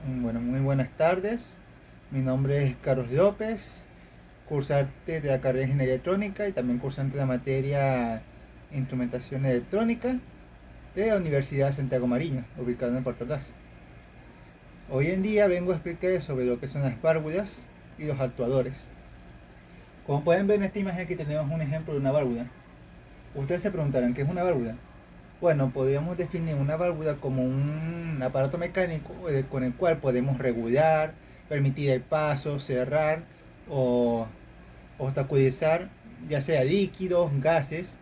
Bueno, muy buenas tardes. Mi nombre es Carlos López, cursante de la carrera de Ingeniería Electrónica y también cursante de la materia Instrumentación Electrónica de la Universidad de Santiago Mariño, ubicada en Puerto Ordaz. Hoy en día vengo a explicar sobre lo que son las válvulas y los actuadores. Como pueden ver en esta imagen, aquí tenemos un ejemplo de una válvula. Ustedes se preguntarán, ¿qué es una válvula? Bueno, podríamos definir una válvula como un aparato mecánico con el cual podemos regular, permitir el paso, cerrar o obstaculizar ya sea líquidos, gases,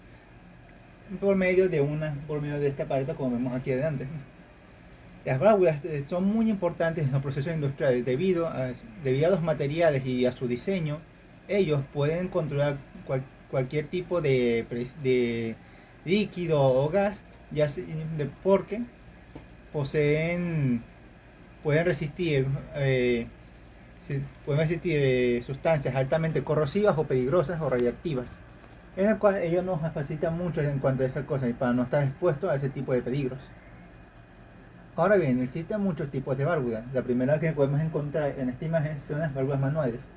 por medio de este aparato como vemos aquí adelante. Las válvulas son muy importantes en los procesos industriales debido a los materiales y a su diseño. Ellos pueden controlar cualquier tipo de líquido o gas, porque poseen, pueden resistir, sustancias altamente corrosivas o peligrosas o radiactivas, en el cual ellos nos facilitan mucho en cuanto a esas cosas y para no estar expuestos a ese tipo de peligros. Ahora bien, existen muchos tipos de válvulas. La primera que podemos encontrar en esta imagen son las válvulas manuales.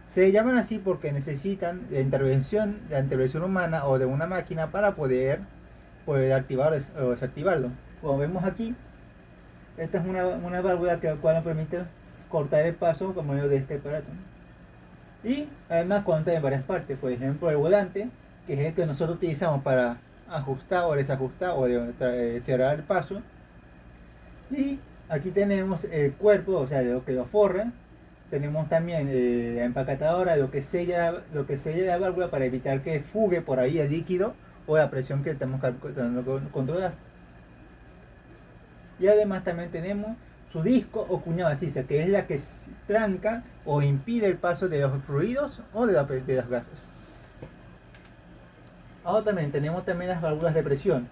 Se llaman así porque necesitan la intervención humana o de una máquina para poder activar o desactivarlo. Como vemos aquí, esta es una válvula que cual nos permite cortar el paso por medio de este aparato. Y además cuenta en varias partes, por ejemplo el volante, que es el que nosotros utilizamos para ajustar o desajustar o cerrar el paso. Y aquí tenemos el cuerpo, o sea, lo que lo forra. Tenemos también la empacatadora, lo que sella la válvula para evitar que fugue por ahí el líquido o la presión que estamos tratando de controlar. Y además también tenemos su disco o cuña maciza, que es la que tranca o impide el paso de los fluidos o de los gases. Ahora también tenemos las válvulas de presión.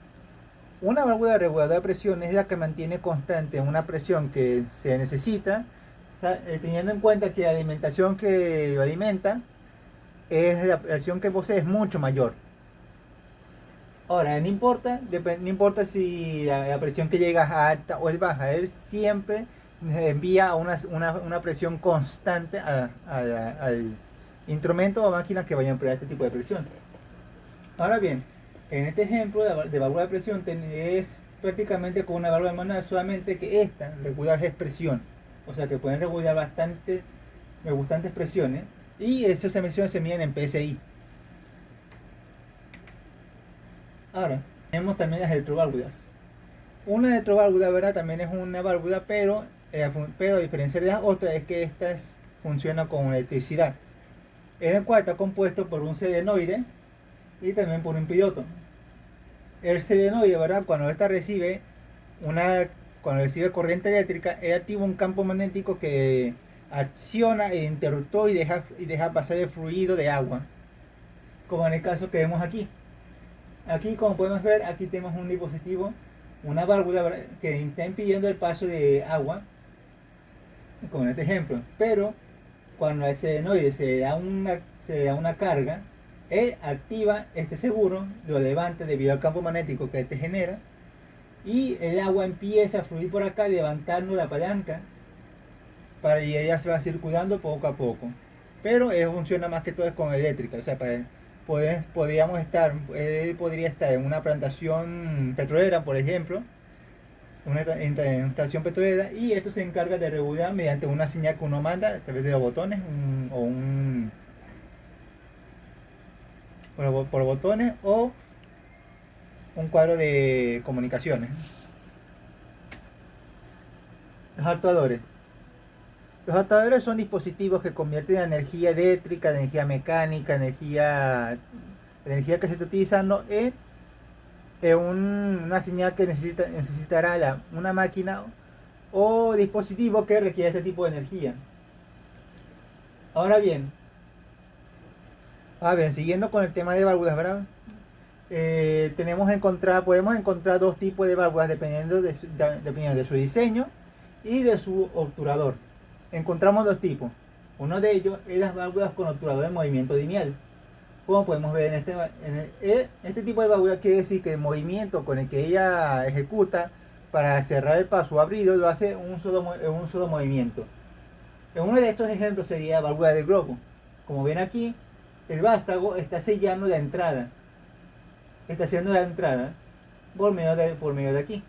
Una válvula reguladora de presión es la que mantiene constante una presión que se necesita, teniendo en cuenta que la alimentación que lo alimenta la presión que posee es mucho mayor. Ahora, no importa si la presión que llega es alta o es baja, él siempre envía una presión constante al instrumento o máquina que vaya a emplear este tipo de presión. Ahora bien, en este ejemplo de válvula de presión es prácticamente con una válvula manual, solamente que esta regula es presión, o sea que pueden regular bastantes presiones, y esas emisiones se miden en PSI. Ahora, tenemos también las electroválvulas. Una electroválvula, ¿verdad? También es una válvula, pero a diferencia de las otras es que esta funciona con electricidad, en el cual está compuesto por un solenoide y también por un piloto. El solenoide, ¿verdad? Cuando recibe corriente eléctrica, él activa un campo magnético que acciona el interruptor y deja pasar el fluido de agua, como en el caso que vemos aquí. Aquí, como podemos ver, aquí tenemos un dispositivo, una válvula, ¿verdad?, que está impidiendo el paso de agua, como en este ejemplo. Pero cuando al solenoide se da una carga, él activa este seguro, lo levanta debido al campo magnético que este genera, y el agua empieza a fluir por acá, levantando la palanca, y ella se va circulando poco a poco. Pero eso funciona más que todo con eléctrica, o sea, él podría estar en una plantación petrolera, por ejemplo, una estación petrolera, y esto se encarga de regular mediante una señal que uno manda a través de los botones por botones o un cuadro de comunicaciones. Los actuadores. Los actuadores son dispositivos que convierten energía eléctrica, energía mecánica, energía que se está utilizando en una señal que necesitará una máquina o dispositivo que requiere este tipo de energía. Ahora bien, siguiendo con el tema de válvulas, ¿verdad? Podemos encontrar dos tipos de válvulas dependiendo de su diseño y de su obturador. Encontramos dos tipos. Uno de ellos es las válvulas con obturador de movimiento lineal. Como podemos ver este tipo de válvula, quiere decir que el movimiento con el que ella ejecuta para cerrar el paso abrido lo hace en un solo movimiento. En uno de estos ejemplos sería válvula de globo. Como ven aquí, el vástago está sellando la entrada. Está sellando la entrada por medio de aquí.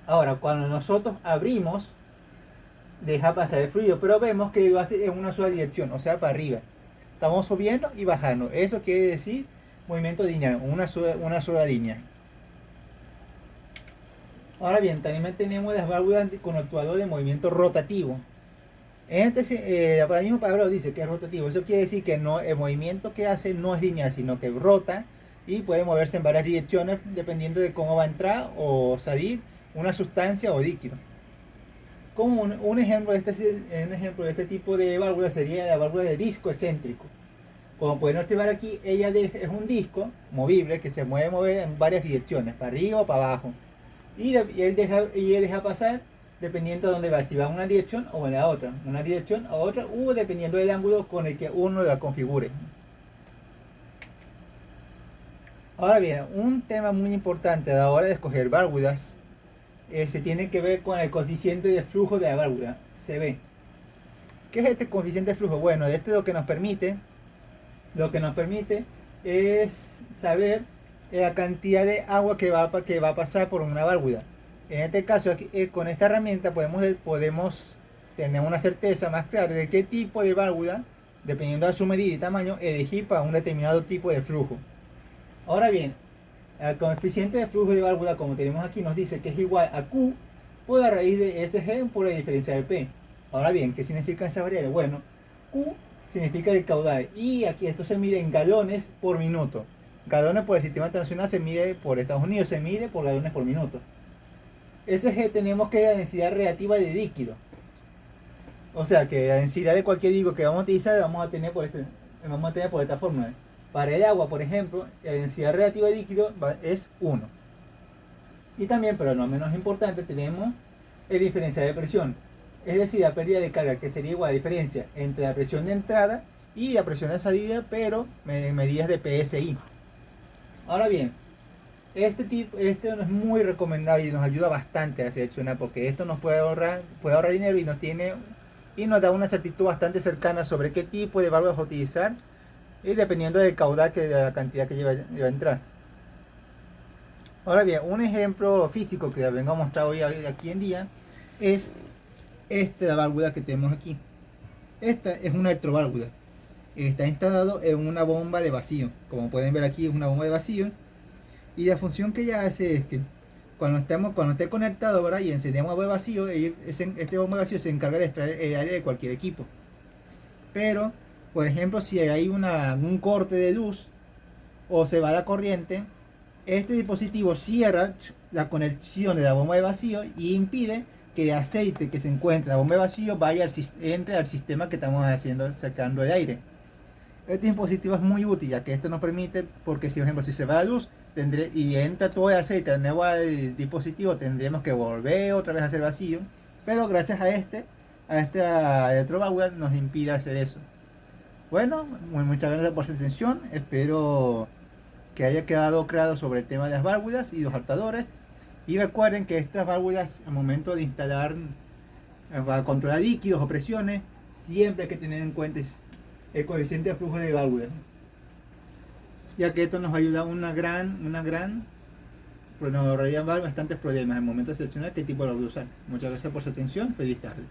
Ahora, cuando nosotros abrimos, deja pasar el fluido, pero vemos que lo hace en una sola dirección, o sea, para arriba. Estamos subiendo y bajando. Eso quiere decir movimiento lineal, una sola línea. Ahora bien, también tenemos las válvulas con actuador de movimiento rotativo. La misma palabra dice que es rotativo. Eso quiere decir que no, el movimiento que hace no es lineal, sino que rota y puede moverse en varias direcciones dependiendo de cómo va a entrar o salir una sustancia o líquido. Como un ejemplo de este tipo de válvula sería la válvula de disco excéntrico. Como pueden observar aquí, es un disco movible que se puede mover en varias direcciones, para arriba o para abajo. Y él deja pasar dependiendo de dónde va, si va en una dirección o en la otra, una dirección o otra, o dependiendo del ángulo con el que uno la configure. Ahora bien, un tema muy importante a la hora de escoger válvulas se tiene que ver con el coeficiente de flujo de la válvula, CV. ¿Qué es este coeficiente de flujo? Bueno, este lo que nos permite es saber la cantidad de agua que va a pasar por una válvula. En este caso, aquí, con esta herramienta podemos tener una certeza más clara de qué tipo de válvula, dependiendo de su medida y tamaño, elegir para un determinado tipo de flujo. Ahora bien, el coeficiente de flujo de válvula, como tenemos aquí, nos dice que es igual a Q por la raíz de SG por la diferencia de P. Ahora bien, ¿qué significan esas variables? Bueno, Q significa el caudal y aquí esto se mide en galones por minuto. Galones por el sistema internacional se mide por Estados Unidos, se mide por galones por minuto. SG tenemos que es la densidad relativa de líquido. O sea que la densidad de cualquier líquido que vamos a utilizar la vamos a tener por esta fórmula. Para el agua, por ejemplo, la densidad relativa de líquido es 1. Y también, pero no menos importante, tenemos el diferencial de presión. Es decir, la pérdida de carga, que sería igual a la diferencia entre la presión de entrada y la presión de salida, pero en medidas de PSI. Ahora bien, este no es muy recomendable y nos ayuda bastante a seleccionar, porque esto nos puede ahorrar dinero y nos da una certitud bastante cercana sobre qué tipo de válvulas utilizar y dependiendo del caudal de la cantidad que lleva a entrar. Ahora bien, un ejemplo físico que vengo a mostrar hoy aquí en día es esta válvula que tenemos aquí. Esta es una electroválvula. Está instalado en una bomba de vacío. Como pueden ver aquí, es una bomba de vacío. Y la función que ella hace es que cuando esté conectado, ¿verdad?, y encendemos el bomba de vacío, este bomba de vacío se encarga de extraer el aire de cualquier equipo. Pero, por ejemplo, si hay un corte de luz o se va la corriente, este dispositivo cierra la conexión de la bomba de vacío y impide que el aceite que se encuentra en la bomba de vacío entre al sistema que estamos sacando el aire. Este dispositivo es muy útil, ya que esto nos permite, porque si, por ejemplo, si se va la luz y entra todo el aceite de nuevo al dispositivo, tendríamos que volver otra vez a hacer vacío, pero gracias a esta electroválvula nos impide hacer eso. Bueno, muchas gracias por su atención, espero que haya quedado claro sobre el tema de las válvulas y los adaptadores, y recuerden que estas válvulas, al momento de instalar para controlar líquidos o presiones, siempre hay que tener en cuenta el coeficiente de flujo de válvulas, ya que esto nos ayuda a nos ahorraría bastantes problemas al momento de seleccionar qué tipo de válvula usar. Muchas gracias por su atención, feliz tarde.